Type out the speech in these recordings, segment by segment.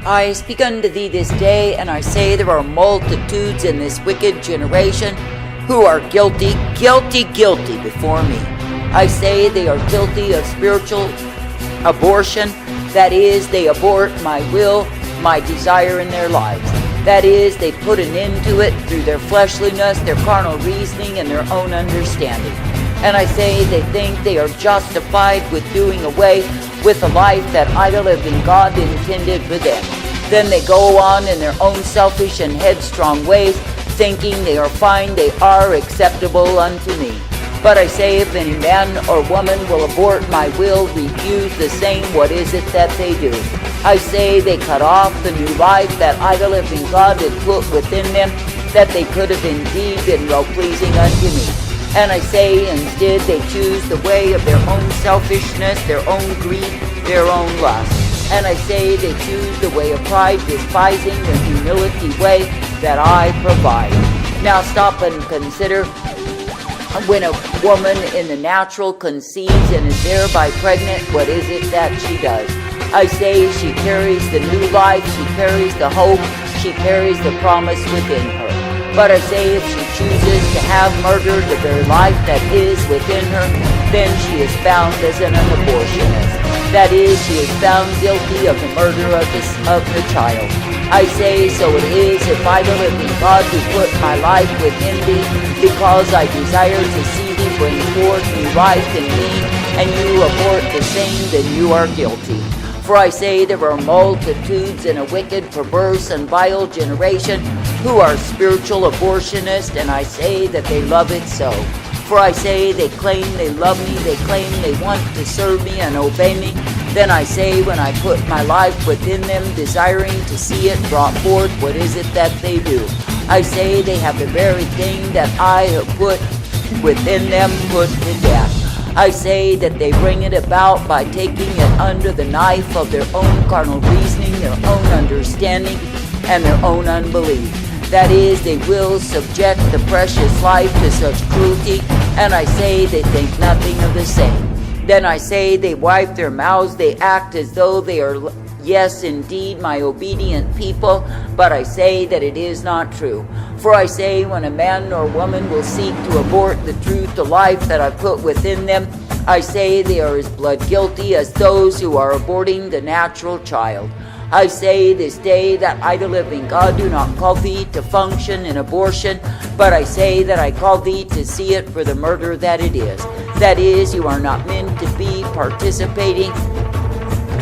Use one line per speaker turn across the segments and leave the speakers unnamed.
I speak unto thee this day, and I say there are multitudes in this wicked generation who are guilty, guilty, guilty before me. I say they are guilty of spiritual abortion. That is, they abort my will, my desire in their lives. That is, they put an end to it through their fleshliness, their carnal reasoning, and their own understanding. And I say they think they are justified with doing away with the life that idol-living God intended for them. Then they go on in their own selfish and headstrong ways, thinking they are fine, they are acceptable unto me. But I say, if any man or woman will abort my will, refuse the same, what is it that they do? I say they cut off the new life that idol-living God had put within them, that they could have indeed been well-pleasing unto me. And I say, instead, they choose the way of their own selfishness, their own greed, their own lust. And I say they choose the way of pride, despising the humility way that I provide. Now stop and consider, when a woman in the natural conceives and is thereby pregnant, what is it that she does? I say she carries the new life, she carries the hope, she carries the promise within her. But I say if she chooses to have murdered the very life that is within her, then she is found as an abortionist. That is, she is found guilty of the murder of the child. I say, so it is if idol-living God who put my life within thee, because I desire to see thee bring forth new life in me, and you abort the same, then you are guilty. For I say there are multitudes in a wicked, perverse, and vile generation who are spiritual abortionists, and I say that they love it so. For I say they claim they love me, they claim they want to serve me and obey me. Then I say when I put my life within them, desiring to see it brought forth, what is it that they do? I say they have the very thing that I have put within them put to death. I say that they bring it about by taking it under the knife of their own carnal reasoning, their own understanding, and their own unbelief. That is, they will subject the precious life to such cruelty, and I say they think nothing of the same. Then I say they wipe their mouths, they act as though they are, yes, indeed, my obedient people, but I say that it is not true. For I say when a man or woman will seek to abort the truth, the life that I put within them, I say they are as blood guilty as those who are aborting the natural child. I say this day that idol-living God do not call thee to function in abortion, but I say that I call thee to see it for the murder that it is. That is, you are not meant to be participating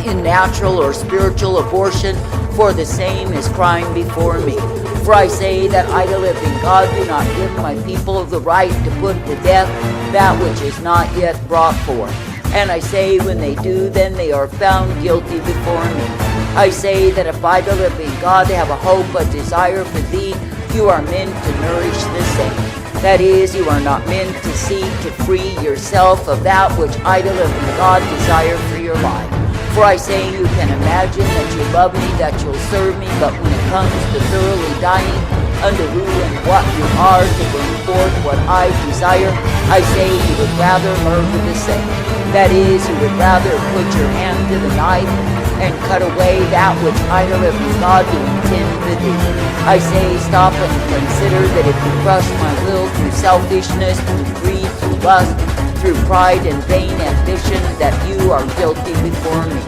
in natural or spiritual abortion, for the same is crime before me. For I say that idol-living God do not give my people the right to put to death that which is not yet brought forth. And I say when they do, then they are found guilty before me. I say that if idol-living God have a hope, a desire for thee, you are meant to nourish the same. That is, you are not meant to seek to free yourself of that which idol-living God desire for your life. For I say you can imagine that you love me, that you'll serve me, but when it comes to thoroughly dying unto who and what you are to bring forth what I desire, I say you would rather murder the same. That is, you would rather put your hand to the knife and cut away that which idol-living God do intend for thee. I say stop and consider that if you crush my will through selfishness, through greed, through lust, through pride and vain ambition, that you are guilty before me.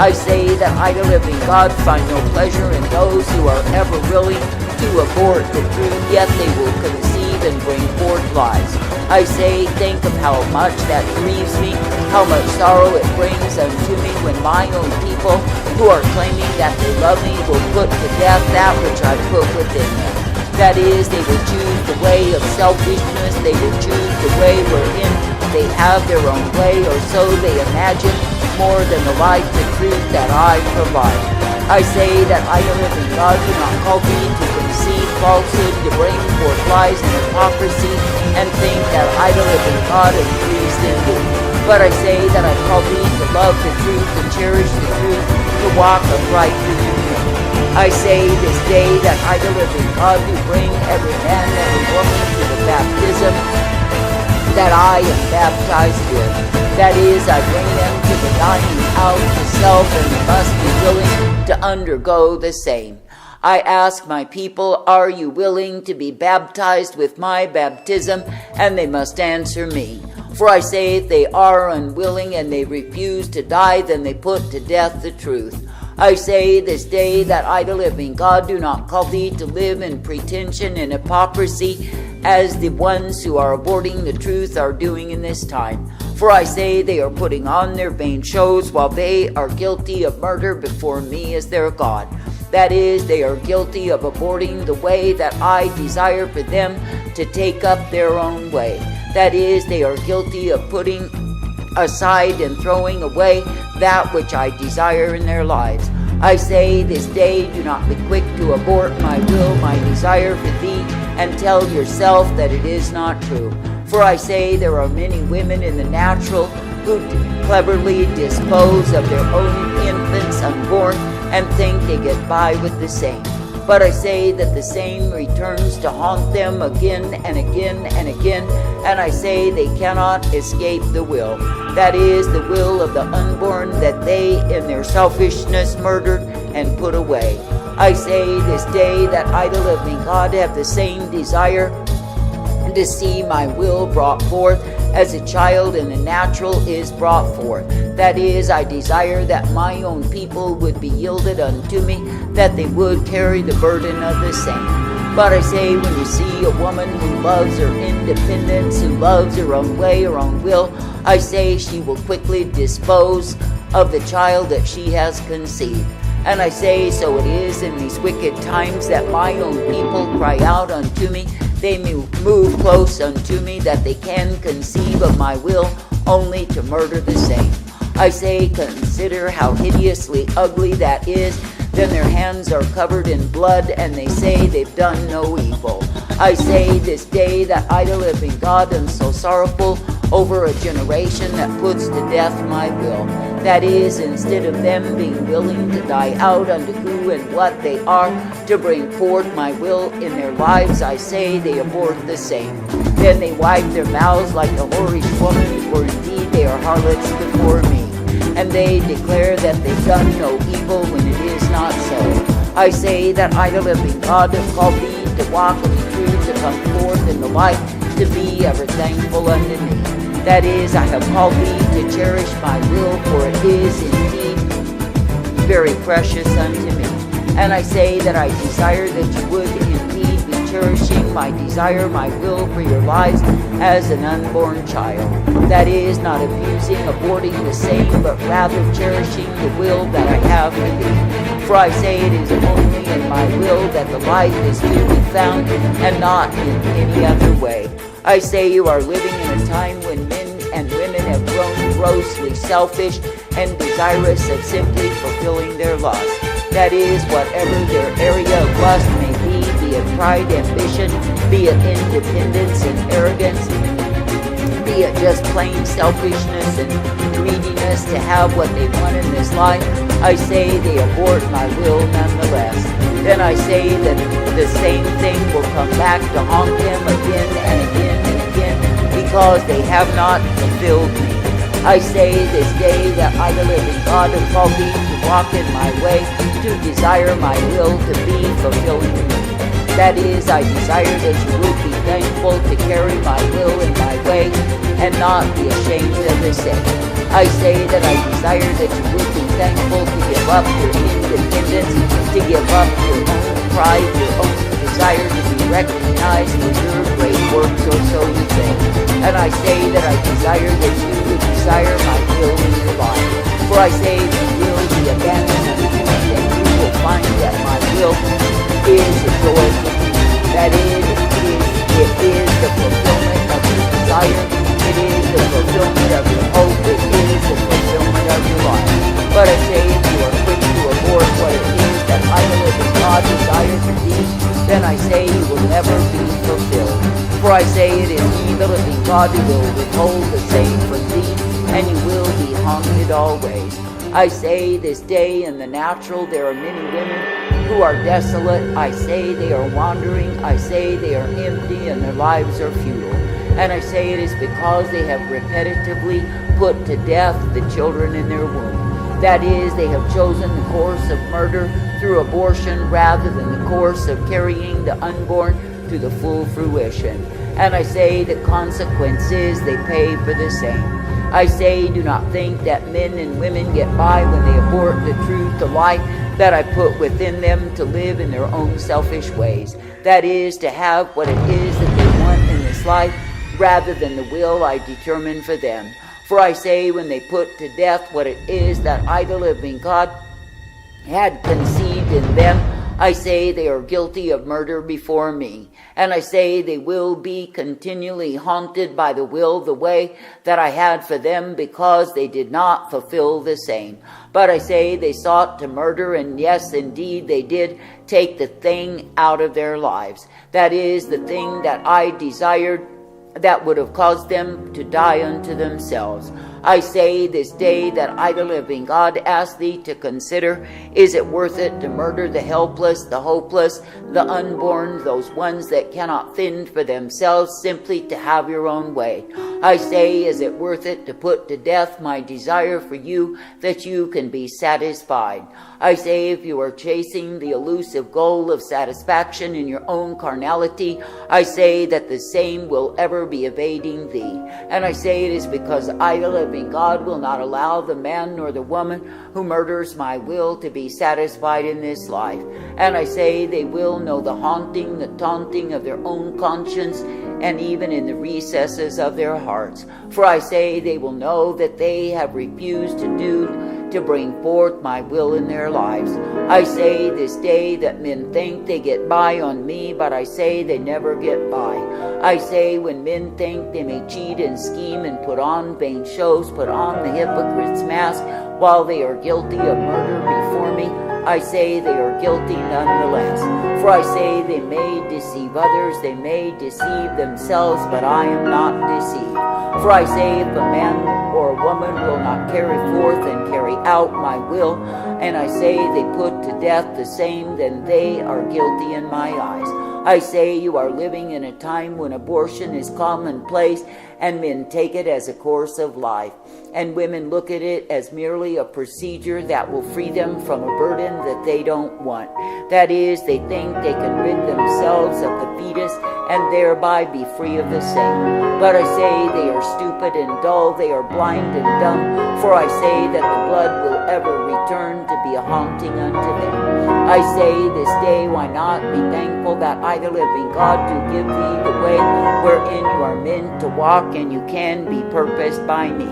I say that idol-living God find no pleasure in those who are ever willing to abort the truth, yet they will conceive and bring forth lies. I say, think of how much that grieves me, how much sorrow it brings unto me when my own people, who are claiming that they love me, will put to death that which I put within them. That is, they will choose the way of selfishness, they will choose the way wherein they have their own way, or so they imagine, more than the life and truth that I provide. I say that idol-living God do not call thee to conceive falsehood, to bring forth lies and hypocrisy, and think that idol-living God is pleased in thee. But I say that I call thee to love the truth, to cherish the truth, to walk uprightly in me. I say this day that idol-living God do bring every man and every woman to the baptism that I am baptized with. That is, I bring them to the dying out to self, and they must be willing to undergo the same. I ask my people, are you willing to be baptized with my baptism? And they must answer me. For I say, if they are unwilling and they refuse to die, then they put to death the truth. I say this day that I, the living God, do not call thee to live in pretension and hypocrisy, as the ones who are aborting the truth are doing in this time. For I say they are putting on their vain shows, while they are guilty of murder before me as their God. That is, they are guilty of aborting the way that I desire for them to take up their own way. That is, they are guilty of putting aside and throwing away that which I desire in their lives. I say this day, do not be quick to abort my will, my desire for thee, and tell yourself that it is not true. For I say there are many women in the natural who cleverly dispose of their own infants unborn and think they get by with the same. But I say that the same returns to haunt them again and again and again, and I say they cannot escape the will. That is, the will of the unborn that they in their selfishness murdered and put away. I say this day that I, the living God, have the same desire to see my will brought forth as a child in the natural is brought forth. That is, I desire that my own people would be yielded unto me, that they would carry the burden of the same. But I say, when you see a woman who loves her independence, who loves her own way, her own will, I say she will quickly dispose of the child that she has conceived. And I say, so it is in these wicked times that my own people cry out unto me. They move close unto me, that they can conceive of my will only to murder the same. I say, consider how hideously ugly that is. Then their hands are covered in blood, and they say they've done no evil. I say this day that I, the living God, am so sorrowful over a generation that puts to death my will. That is, instead of them being willing to die out unto who and what they are, to bring forth my will in their lives, I say they abort the same. Then they wipe their mouths like a whorish woman, for indeed they are harlots before me. And they declare that they've done no evil when it is not so. I say that I, the living God, have called thee to walk in the truth, to come forth in the light, to be ever thankful unto me. That is, I have called thee to cherish my will, for it is indeed very precious unto me. And I say that I desire that you would indeed be cherishing my desire, my will for your lives as an unborn child. That is, not abusing, aborting the same, but rather cherishing the will that I have for thee. For I say it is only in my will that the life is to be found, and not in any other way. I say you are living in a time when men and women have grown grossly selfish and desirous of simply fulfilling their lust. That is, whatever their area of lust may be it pride, ambition, be it independence and arrogance, be it just plain selfishness and greediness to have what they want in this life, I say they abort my will nonetheless. Then I say that the same thing will come back to haunt them again and again and again, because they have not fulfilled me. I say this day that I, the living God, have called thee to walk in my way, to desire my will to be fulfilling me. That is, I desire that you will be thankful to carry my will in my way, and not be ashamed of the same. I say that I desire that you will be thankful to give up your independence, to give up your own pride, your own desire to be recognized for your great works, or so you think. And I say that I desire that you would desire my will in your life. For I say you will be abandoned unto me, and you will find that my will is a joy for you. That is, it is the fulfillment of your desire. It is the fulfillment of your hope. It is the fulfillment of your life. But I say if you are quick to abort what it is that I, the living God, desire for thee, then I say you will never be fulfilled. For I say it is he, the living God, who will withhold the same from thee, and you will be haunted always. I say this day in the natural there are many women who are desolate. I say they are wandering. I say they are empty and their lives are futile. And I say it is because they have repetitively put to death the children in their womb. That is, they have chosen the course of murder through abortion rather than the course of carrying the unborn to the full fruition. And I say the consequence is they pay for the same. I say, do not think that men and women get by when they abort the truth, the light that I put within them to live in their own selfish ways. That is, to have what it is that they want in this life rather than the will I determine for them. For I say, when they put to death what it is that I, the living God, had conceived in them, I say they are guilty of murder before me. And I say they will be continually haunted by the will, the way that I had for them, because they did not fulfill the same. But I say they sought to murder, and yes, indeed, they did take the thing out of their lives. That is, the thing that I desired, that would have caused them to die unto themselves. I say this day that I, the living God, ask thee to consider, is it worth it to murder the helpless, the hopeless, the unborn, those ones that cannot fend for themselves, simply to have your own way? I say, is it worth it to put to death my desire for you, that you can be satisfied? I say, if you are chasing the elusive goal of satisfaction in your own carnality, I say that the same will ever be evading thee. And I say it is because I, the living God, will not allow the man nor the woman who murders my will to be satisfied in this life. And I say they will know the haunting, the taunting of their own conscience, and even in the recesses of their hearts. For I say they will know that they have refused to bring forth my will in their lives. I say this day that men think they get by on me, but I say they never get by. I say when men think they may cheat and scheme and put on vain shows, put on the hypocrite's mask, while they are guilty of murder before me, I say they are guilty nonetheless. For I say they may deceive others, they may deceive themselves, but I am not deceived. For I say if a man or a woman will not carry forth and carry out my will, and I say they put to death the same, then they are guilty in my eyes. I say you are living in a time when abortion is commonplace, and men take it as a course of life, and women look at it as merely a procedure that will free them from a burden that they don't want. That is, they think they can rid themselves of the fetus and thereby be free of the same. But I say they are stupid and dull, they are blind and dumb, for I say that the blood will ever return to be a haunting unto them. I say this day, why not be thankful that I, the living God, do give thee the way wherein you are meant to walk, and you can be purposed by me.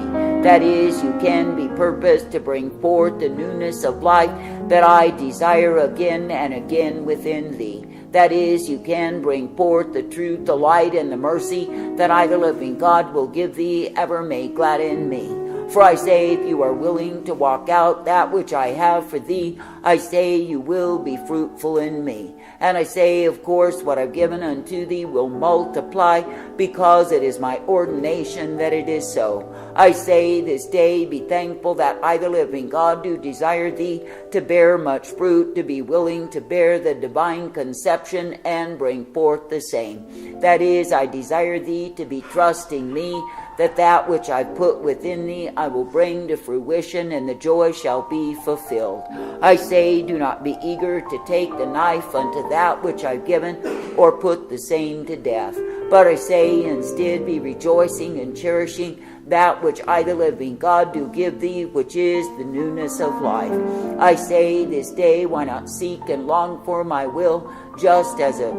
That is, you can be purposed to bring forth the newness of life that I desire again and again within thee. That is, you can bring forth the truth, the light, and the mercy that I, the living God, will give thee ever may gladden me. For I say, if you are willing to walk out that which I have for thee, I say you will be fruitful in me. And I say, of course, what I've given unto thee will multiply, because it is my ordination that it is so. I say this day, be thankful that I, the living God, do desire thee to bear much fruit, to be willing to bear the divine conception and bring forth the same. That is, I desire thee to be trusting me, that which I put within thee I will bring to fruition, and the joy shall be fulfilled. I say, do not be eager to take the knife unto that which I've given, or put the same to death. But I say, instead, be rejoicing and cherishing that which I, the living God, do give thee, which is the newness of life. I say this day, why not seek and long for my will, just as a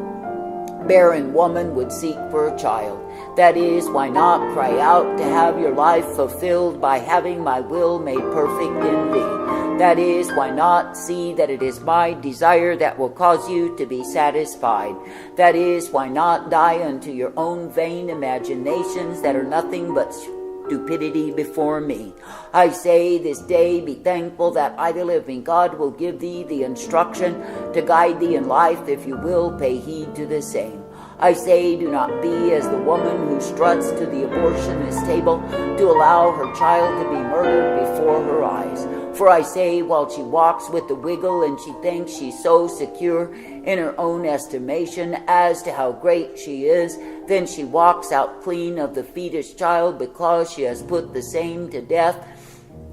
barren woman would seek for a child? That is, why not cry out to have your life fulfilled by having my will made perfect in thee? That is, why not see that it is my desire that will cause you to be satisfied? That is, why not die unto your own vain imaginations that are nothing but stupidity before me? I say this day, be thankful that I, the living God, will give thee the instruction to guide thee in life, if you will pay heed to the same. I say, do not be as the woman who struts to the abortionist table to allow her child to be murdered before her eyes. For I say, while she walks with the wiggle and she thinks she's so secure in her own estimation as to how great she is, then she walks out clean of the fetus child, because she has put the same to death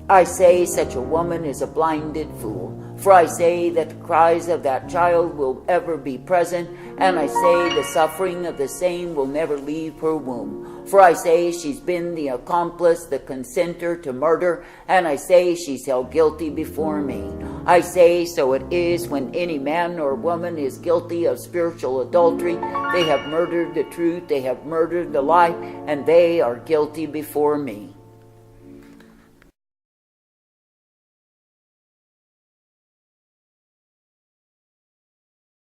I say such a woman is a blinded fool. For I say that the cries of that child will ever be present, and I say the suffering of the same will never leave her womb. For I say she's been the accomplice, the consenter to murder, and I say she's held guilty before me. I say so it is when any man or woman is guilty of spiritual adultery. They have murdered the truth, they have murdered the life, and they are guilty before me.